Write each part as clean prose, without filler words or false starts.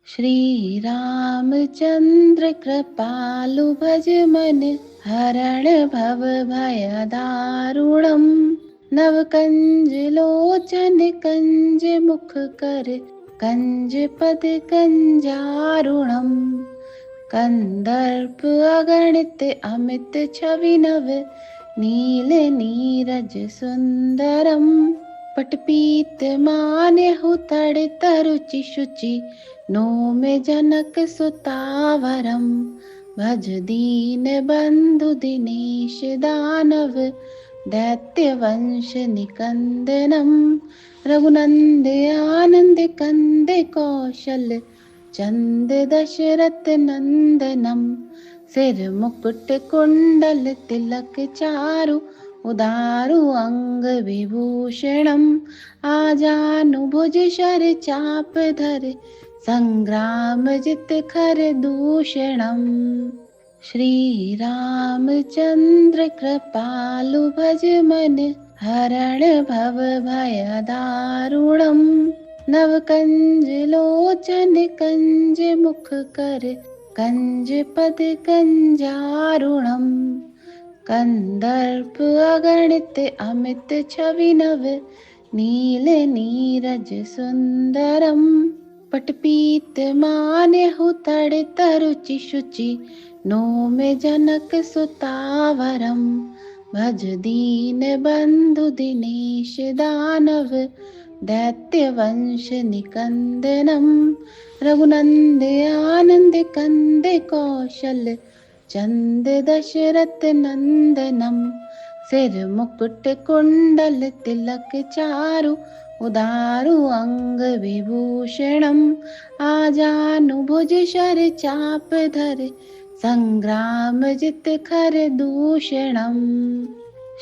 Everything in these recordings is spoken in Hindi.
श्री रामचंद्र कृपालु भज मन, हरण भव भय दारुणम्। नव कंज लोचन कंज मुख कर, कंज पद कंजारुणम्। कंदर्प अगणित अमित छवि नव, नील नीरज सुंदरम। पटपीत मान्यहु तड़ तरुचि शुचि, नोम जनक सुतावरम। भज दीन बंधु दिनेश दानव, दैत्य वंश निकंदनम। रघुनंद आनंद कंद कौशल, चंद दशरथ नंदनम। सिर मुकुट कुंडल तिलक चारु, उदारु अंग विभूषणम। आजानुभुज शर चाप धर, संग्राम जित खर दूषणम। श्री रामचंद्र कृपालु भज मन, हरण भव भय दारुणम्। नव कंज लोचन कंज मुख कर, कंज पद कंजारुणम्। कंदर्प अगणित अमित छवि नव, नील नीरज सुंदरम। पटपीत मान्यहु तड़ तरुचि शुचि, नोम जनक सुतावरम। भज दीन बंधु दिनेश दानव, दैत्य वंश निकंदनम। रघुनंद आनंद कंद कौशल, चंद दशरथ नंदनम। सिर मुकुट कुंडल तिलक चारु, उदारु अंग विभूषणम। आजानुभुज शर चाप धर, संग्राम जित खर दूषणम।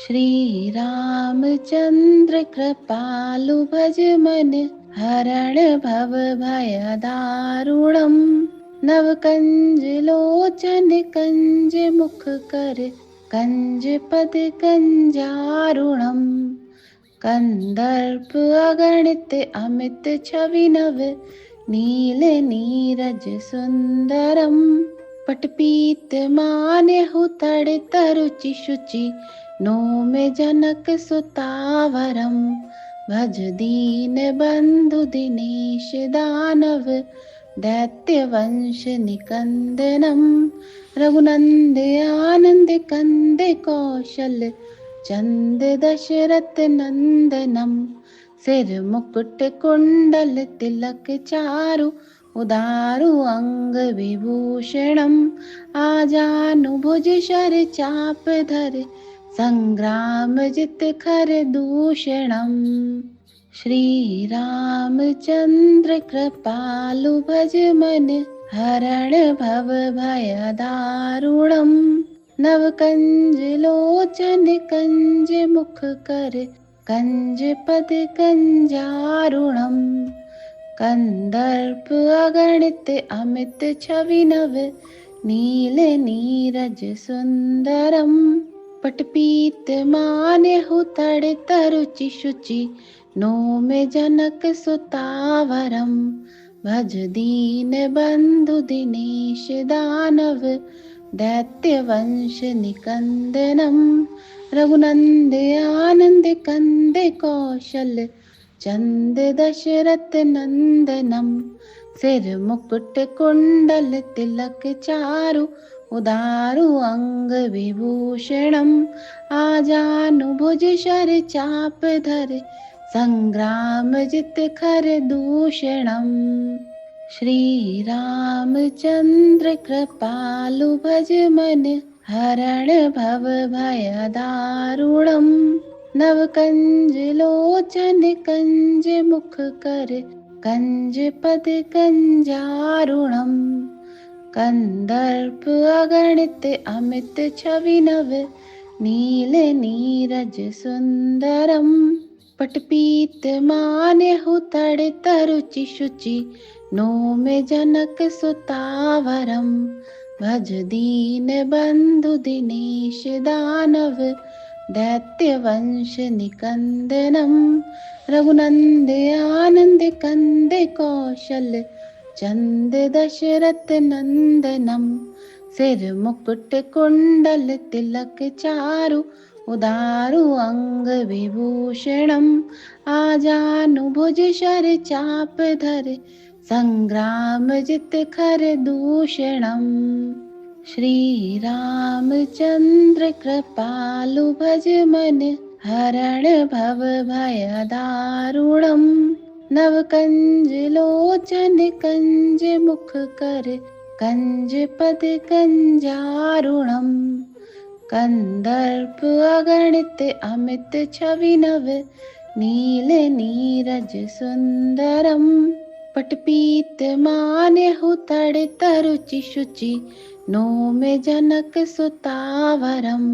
श्री रामचंद्र कृपालु भज मन, हरण भव भय दारुणम्। नव कंज लोचन कंज मुख कर, कंज पद कंजारुणम्। कंदर्प अगणित अमित छवि नव, नील नीरज सुंदरम। पटपीत मान्यहु तड़ तरुचि शुचि, नोम जनक सुतावरम। भज दीन बंधु दिनेश दानव, दैत्य वंश निकंदनम। रघुनंद आनंद कंद कौशल, चंद दशरथ नंदनम। सिर मुकुट कुंडल तिलक चारु, उदारु अंग विभूषणम। आजानुभुज शर चाप धर, संग्राम जित खर दूषणम। श्री रामचंद्र कृपालु भज मन, हरण भव भय दारुणम्। नव कंज लोचन कंज मुख कर, कंज पद कंजारुणम्। कंदर्प अगणित अमित छवि नव, नील नीरज सुंदरम। पटपीत मान्यहु तड़ तरुचि शुचि, नोम जनक सुतावरम। भज दीन बंधु दिनेश दानव, दैत्य वंश निकंदनम। रघुनंद आनंद कंद कौशल, चंद दशरथ नंदनम। सिर मुकुट कुंडल तिलक चारु, उदारु अंग विभूषणम। आजानुभुज शर चाप धर, संग्राम जित खर दूषणम। श्री रामचंद्र कृपालु भज मन, हरण भव भय दारुणम्। नव कंज लोचन कंज मुख कर, कंज पद कंजारुणम्। कंदर्प अगणित अमित छवि नव, नील नीरज सुंदरम। पटपीत मान्यहु तड़ तरुचि शुचि, नोम जनक सुतावरम। भज दीन बंधु दिनेश दानव, दैत्य वंश निकंदनम। रघुनंद आनंद कंद कौशल, चंद दशरथ नंदनम। सिर मुकुट कुंडल तिलक चारु, उदारु अंग विभूषणम। आजानुभुज शर चाप धर, संग्राम जित खर दूषणम। श्री रामचंद्र कृपालु भज मन, हरण भव भय दारुणम। नव कंज लोचन कंज मुख कर, कंज पद कंजारुणम। कंदर्प अगणित अमित छवि नव, नील नीरज सुंदरम। पटपीत मान्यहु तड़ तरुचि शुचि, नोम जनक सुतावरम।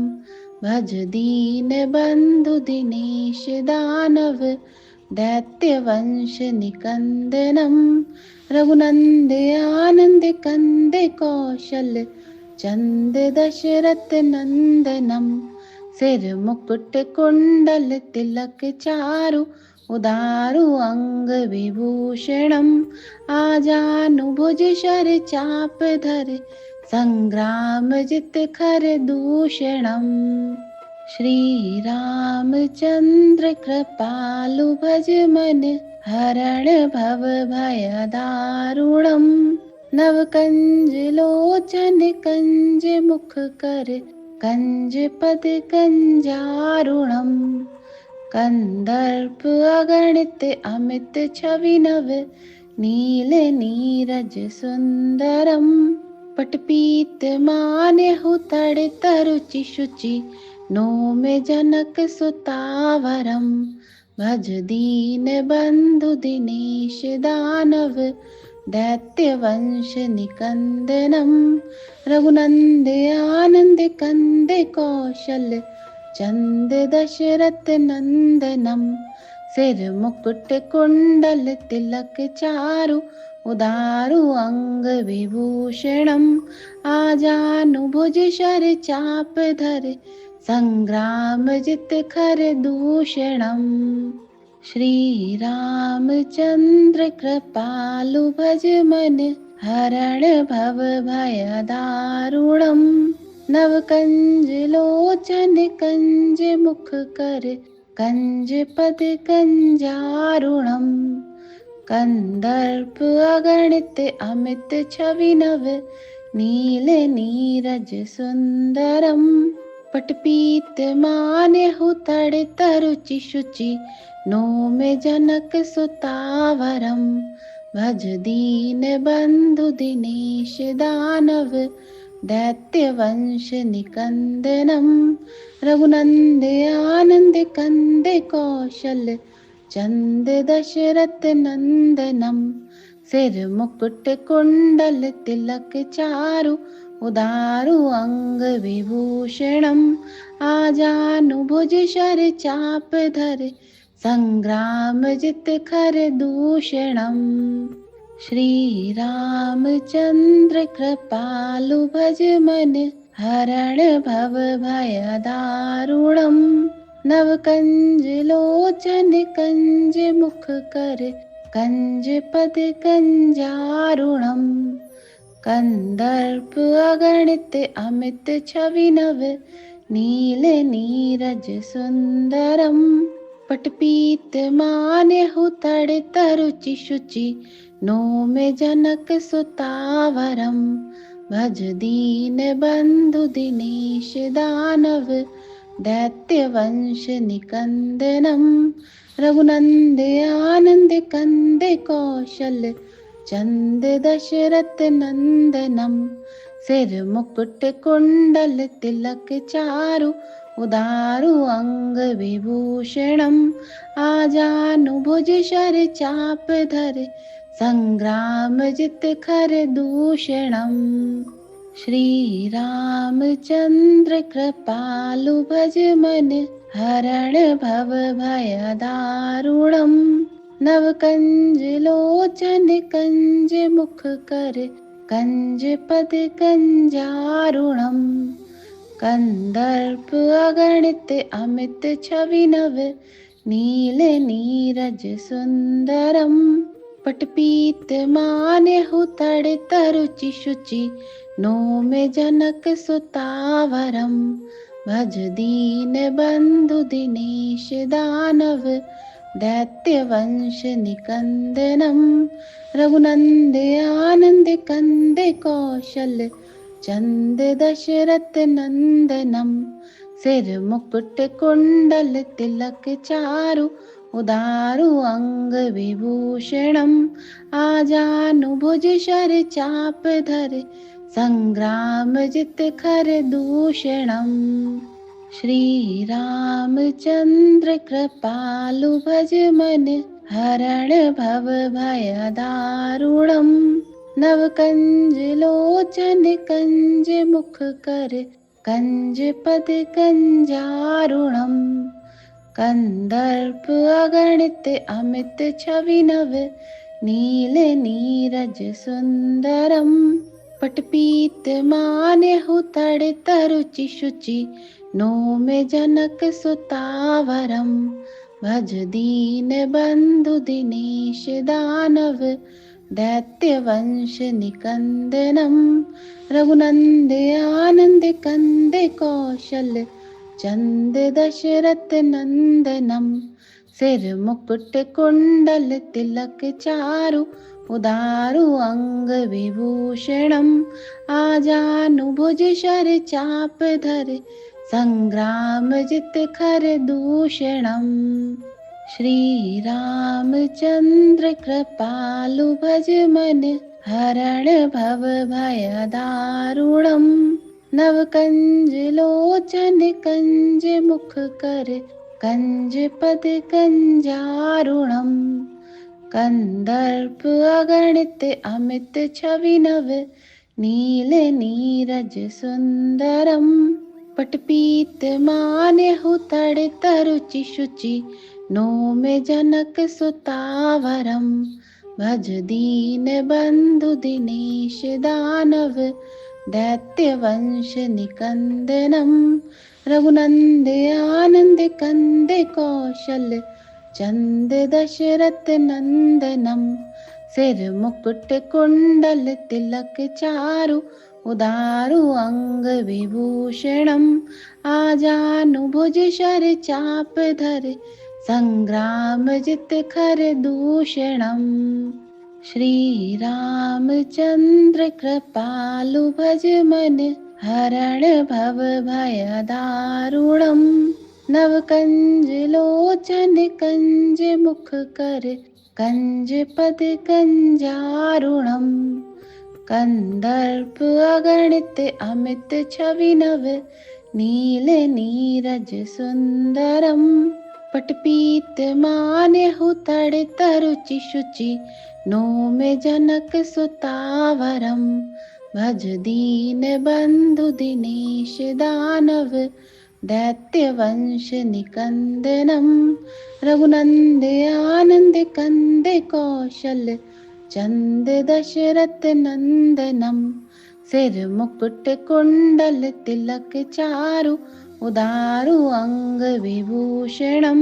भज दीन बंधु दिनेश दानव, दैत्य वंश निकंदनम। रघुनंद आनंद कंद कौशल, चंद दशरथ नंदनम। सिर मुकुट कुंडल तिलक चारु, उदारु अंग विभूषणम। आजानुभुज शर चाप धर, संग्राम जित खर दूषणम। श्री रामचंद्र कृपालु भज मन, हरण भव भय दारुणम। नव कंज लोचन कंज मुख कर, कंज पद कंजारुणम। कंदर्प अगणित अमित छवि नव, नील नीरज सुंदरम। पटपीत मान्यहु तड़ तरुचि शुचि, नोम जनक सुतावरम। भज दीन बंधु दिनेश दानव, दैत्य वंश निकंदनम। रघुनंद आनंद कंद कौशल, चंद दशरथ नंदनम। सिर मुकुट कुंडल तिलक चारु, उदारु अंग विभूषणम। आजानुभुज शर चाप धर, संग्राम जित खर दूषणम। श्री रामचंद्र कृपालु भज मन, हरण भव भय दारुणम। नव कंज लोचन कंज मुख कर, कंज पद कंजारुणम। कंदर्प अगणित अमित छवि नव, नील नीरज सुंदरम। पटपीत मान्यहु तड़ तरुचि शुचि, नोम जनक सुतावरम। भज दीन बंधु दिनेश दानव, दैत्य वंश निकंदनम। रघुनंद आनंद कंद कौशल, चंद दशरथ नंदनम। सिर मुकुट कुंडल तिलक चारु, उदारु अंग विभूषणम। आजानुभुज शर चाप धर, संग्राम जित खर दूषणम। श्री रामचंद्र कृपालु भज मन, हरण भव भय दारुणम। नव कंज लोचन कंज मुख कर, कंज पद कंजारुणम। कंदर्प अगणित अमित छवि नव, नील नीरज सुंदरम। पटपीत मान्यहु तड़ तरुचि शुचि, नोम जनक सुतावरम। भज दीन बंधु दिनेश दानव, दैत्य वंश निकंदनम। रघुनंद आनंद कंद कौशल, चंद दशरथ नंदनम। सिर मुकुट कुंडल तिलक चारु, उदारु अंग विभूषणम। आजानुभुज शर चाप धर, संग्राम जित खर दूषणम। श्री रामचंद्र कृपालु भज मन, हरण भव भय दारुणम। नव कंज लोचन कंज मुख कर, कंज पद कंजारुणम। कंदर्प अगणित अमित छवि नव, नील नीरज सुंदरम। पटपीत मान्यहु तड़ि तरुचि शुचि, नोमे जनक सुतावरम। भज दीन बंधु दिनेश दानव, दैत्य वंश निकंदनम। रघुनंद आनंद कंद कौशल, चंद दशरथ नंदनम। सिर मुकुट कुंडल तिलक चारु, उदारु अंग विभूषणम। आजानुभुज शर चाप धर, संग्राम जित खर दूषणम। श्री रामचंद्र कृपालु भज मन, हरण भव भय दारुणम। नव कंज लोचन कंज मुख कर, कंज पद कंजारुणम। कंदर्प अगणित अमित छवि नव, नील नीरज सुंदरम। पटपीत मान्यहु तड़ि तरुचि शुचि, नोमे जनक सुतावरम। भज दीन बंधु दिनेश दानव, दैत्य वंश निकंदनम। रघुनंद आनंद कंद कौशल, चंद दशरथ नंदनम। सिर मुकुट कुंडल तिलक चारु, उदारु अंग विभूषणम। आजानुभुज शर चाप धर, संग्राम जित खर दूषणम। श्री रामचंद्र कृपालु भज मन, हरण भव भय दारुणम। नव कंज लोचन कंज मुख कर, कंज पद कंजारुणम। कंदर्प अगणित अमित छवि नव, नील नीरज सुंदरम। पटपीत मान्यहु तड़ि तरुचि शुचि, नोमे जनक सुतावरम। भज दीन बंधु दिनेश दानव, दैत्य वंश निकंदनम। रघुनंद आनंद कंद कौशल, चंद दशरथ नंदनम। सिर मुकुट कुंडल तिलक चारु, उदारु अंग विभूषणम। आजानुभुज शर चाप धर, संग्राम जित खर दूषणम। श्री रामचंद्र कृपालु भज मन, हरण भव भय दारुणम। नव कंज लोचन कंज मुख कर, कंज पद कंजारुणम। कंदर्प अगणित अमित छवि नव, नील नीरज सुंदरम। पटपीत मान्यहु तड़ि तरुचि शुचि, नोमे जनक सुतावरम। भज दीन बंधु दिनेश दानव, दैत्य वंश निकंदनम। रघुनंद आनंद कंद कौशल, चंद दशरथ नंदनम। सिर मुकुट कुंडल तिलक चारु, उदारु अंग विभूषणम।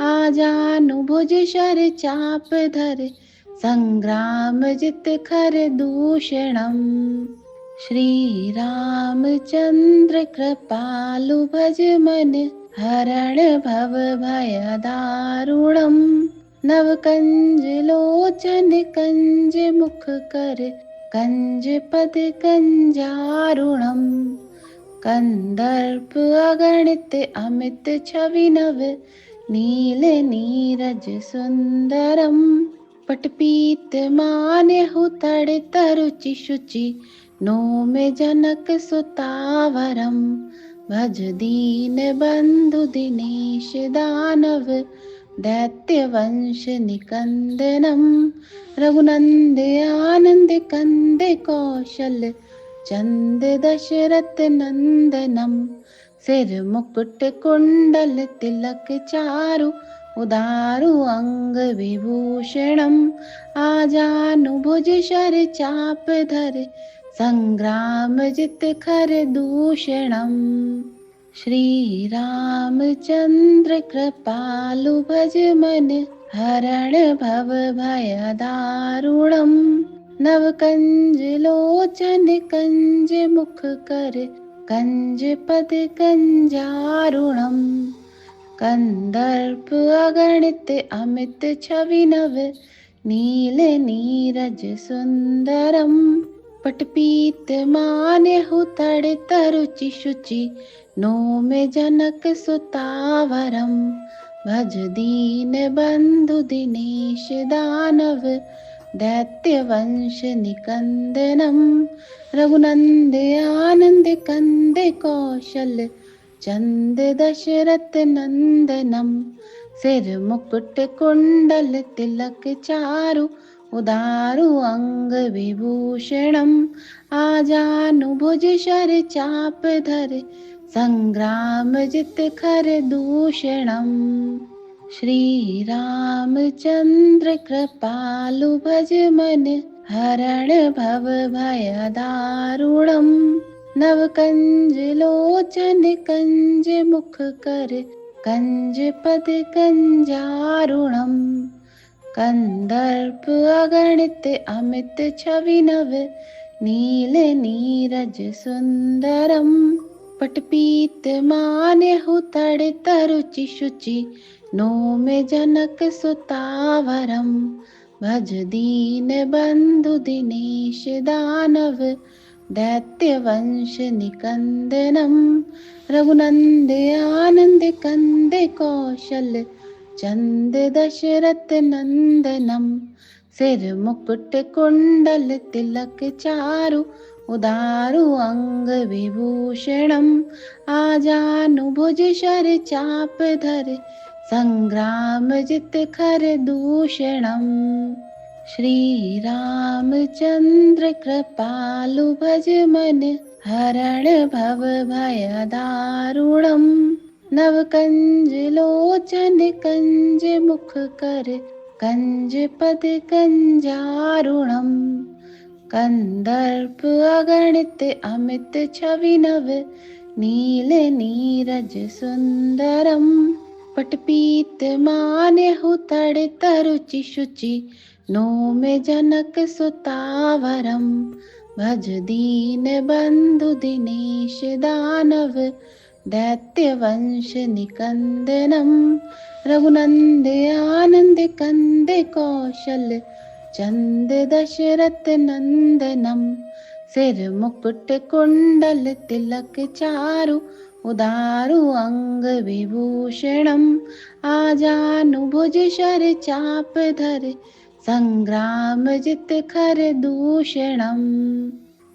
आजानुभुज शर चाप धर, संग्राम जित खर दूषणम। श्री रामचंद्र कृपालु भज मन, हरण भव भय दारुणम। नव कंज लोचन कंज मुख कर, कंज पद कंजारुणम। कंदर्प अगणित अमित छवि नव, नील नीरज सुंदरम। पटपीत मान्यहु तड़ि तरुचि शुचि, नोमे जनक सुतावरम। भज दीन बंधु दिनेश दानव, दैत्य वंश निकंदनम। रघुनंद आनंद कंद कौशल, चंद दशरथ नंदनम। सिर मुकुट कुंडल तिलक चारु, उदारु अंग विभूषणम। आजानुभुज शर चाप धर, संग्राम जित खर दूषणम। श्री रामचंद्र कृपालु भज मन, हरण भव भयदारुणम् नवकंज लोचन कंज मुख कर कंज पद कंजारुणम् कंदर्प अगणित अमित छवि नव नील नीरज सुंदरम पटपीत मान्यहु तड़ तरुचि शुचि नोम जनक सुतावरम भज दीन बंधु दिनेश दानव दैत्य वंश निकंदनम रघुनंद आनंद कंद कौशल चंद दशरथ नंदनम सिर मुकुट कुंडल तिलक चारु उदारु अंग विभूषणम आजानुभुज शर चाप धर संग्राम जित खर दूषणम श्री रामचंद्र कृपालु भज मन हरण भव भयदारुणम नवकंज लोचन कंज मुख कर कंज पद कंजारुणम कंदर्प अगणित अमित छवि नव नील नीरज सुंदरम पटपीत मान्यहु तड़ तरुचि शुचि नोम जनक सुतावरम भज दीन बंधु दिनेश दानव दैत्य वंश निकंदनम रघुनंद आनंद कंद कौशल चंद दशरथ नंदनम सिर मुकुट कुंडल तिलक चारु उदारु अंग विभूषणम आजानुभुज शर चाप धर संग्राम जित खर दूषणम श्री रामचंद्र कृपालु भज मन हरण भव भयदारुणम नवकंज लोचन कंज मुख कर कंज पद कंजारुणम कंदर्प अगणित अमित छवि नव नील नीरज सुंदरम पटपीत मान्यहु तड़ तरुचि शुचि नोम जनक सुतावरम भज दीन बंधु दिनेश दानव दैत्य वंश निकंदनम रघुनंद आनंद कंद कौशल चंद दशरथ नंदनम सिर मुकुट कुंडल तिलक चारु उदारु अंग विभूषणम आजानुभुज शर चाप धर संग्राम जित खर दूषणम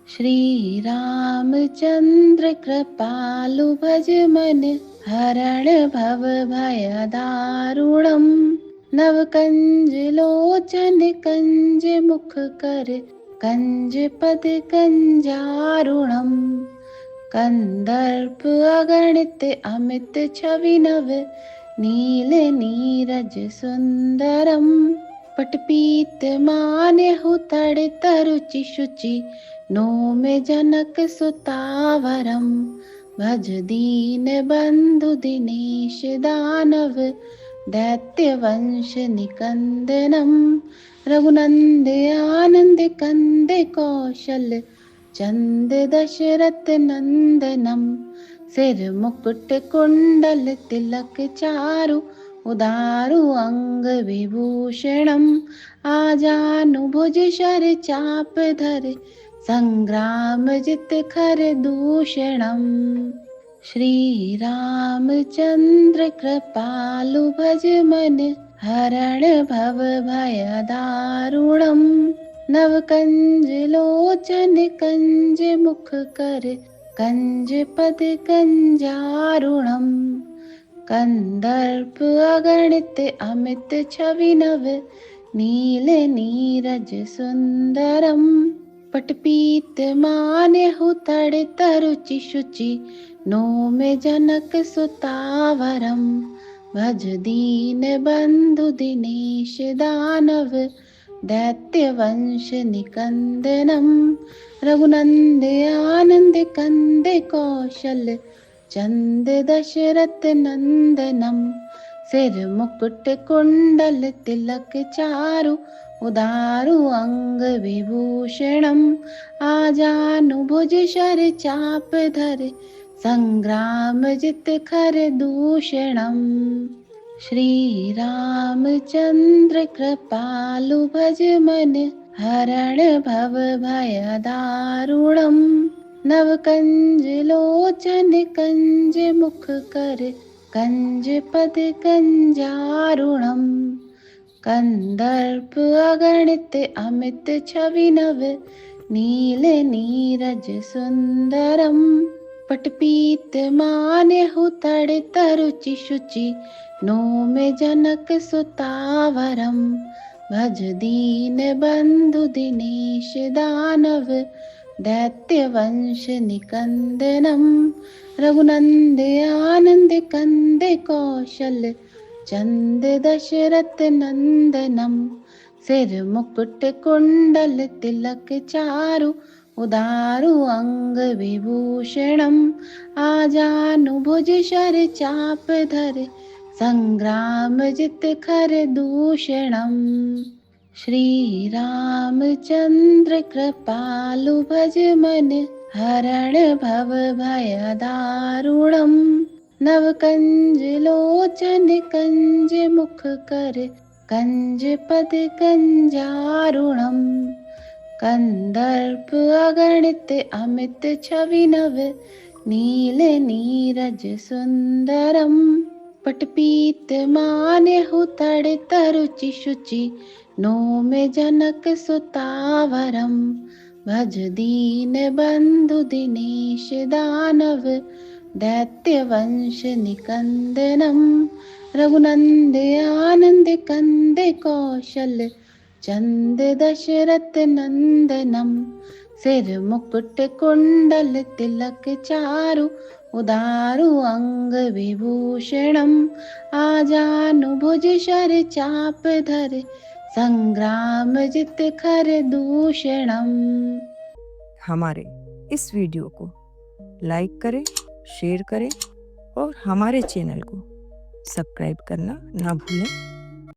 श्री रामचंद्र कृपालु भज मन हरण भव भयदारुणम नवकंज लोचन कंज मुख कर कंज पद कंजारुणम कंदर्प अगणित अमित छवि नव नील नीरज सुंदरम पटपीत मान्यहु तड़ तरुचि शुचि नोम जनक सुतावरम भज दीन बंधु दिनेश दानव दैत्य वंश निकंदनम रघुनंद आनंद कंद कौशल चंद दशरथ नंदनम सिर मुकुट कुंडल तिलक चारु उदारु अंग विभूषणम आजानुभुज शर चाप धर संग्राम जित खर दूषणम श्री रामचंद्र कृपालु भज मन हरण भव भयदारुणम नवकंज लोचन कंज मुख कर कंज पद कंजारुणम कंदर्प अगणित अमित छवि नव नील नीरज सुंदरम पटपीत मान्यहु तड़ तरुचि शुचि नोम जनक सुतावरम भज दीन बंधु दिनेश दानव दैत्य वंश निकंदनम रघुनंद आनंद कंद कौशल चंद दशरथ नंदनम सिर मुकुट कुंडल तिलक चारु, उदारु अंग विभूषणम, आजानुभुज शर चाप धर, संग्राम जित खर दूषणम। श्री रामचंद्र कृपालु भज मन, हरण भव भय दारुणम, नव कंज लोचन कंज मुख कर, कंज पद कंजारुणम। कंदर्प अगणित अमित छवि नव, नील नीरज सुंदरम, पटपीत मान्यहु तड़ तरुचि शुचि, नोम जनक सुतावरम। भज दीन बंधु दिनेश दानव, दैत्य वंश निकंदनम, रघुनंद आनंद कंद कौशल, चंद दशरथ नंदनम। सिर मुकुट कुंडल तिलक चारु, उदारु अंग विभूषणम, आजानुभुज शर चाप धर, संग्राम जित खर दूषणम। श्री रामचंद्र कृपालु भज मन, हरण भव भय दारुणम, नव कंज लोचन कंज मुख कर, कंज पद कंजारुणम। कंदर्प अगणित अमित छवि नव, नील नीरज सुंदरम, पटपीत मान्यहु तड़ तरुचि शुचि, नोम जनक सुतावरम। भज दीन बंधु दिनेश दानव, दैत्य वंश निकंदनम, रघुनंद आनंद कंद कौशल, चंद दशरथ नंदनम। सिर मुकुट कुंडल तिलक चारु, उदारु अंग विभूषणम, आजानुभुज शर चाप धर, संग्राम जित खर दूषणम। हमारे इस वीडियो को लाइक करें, शेयर करें और हमारे चैनल को सब्सक्राइब करना ना भूलें।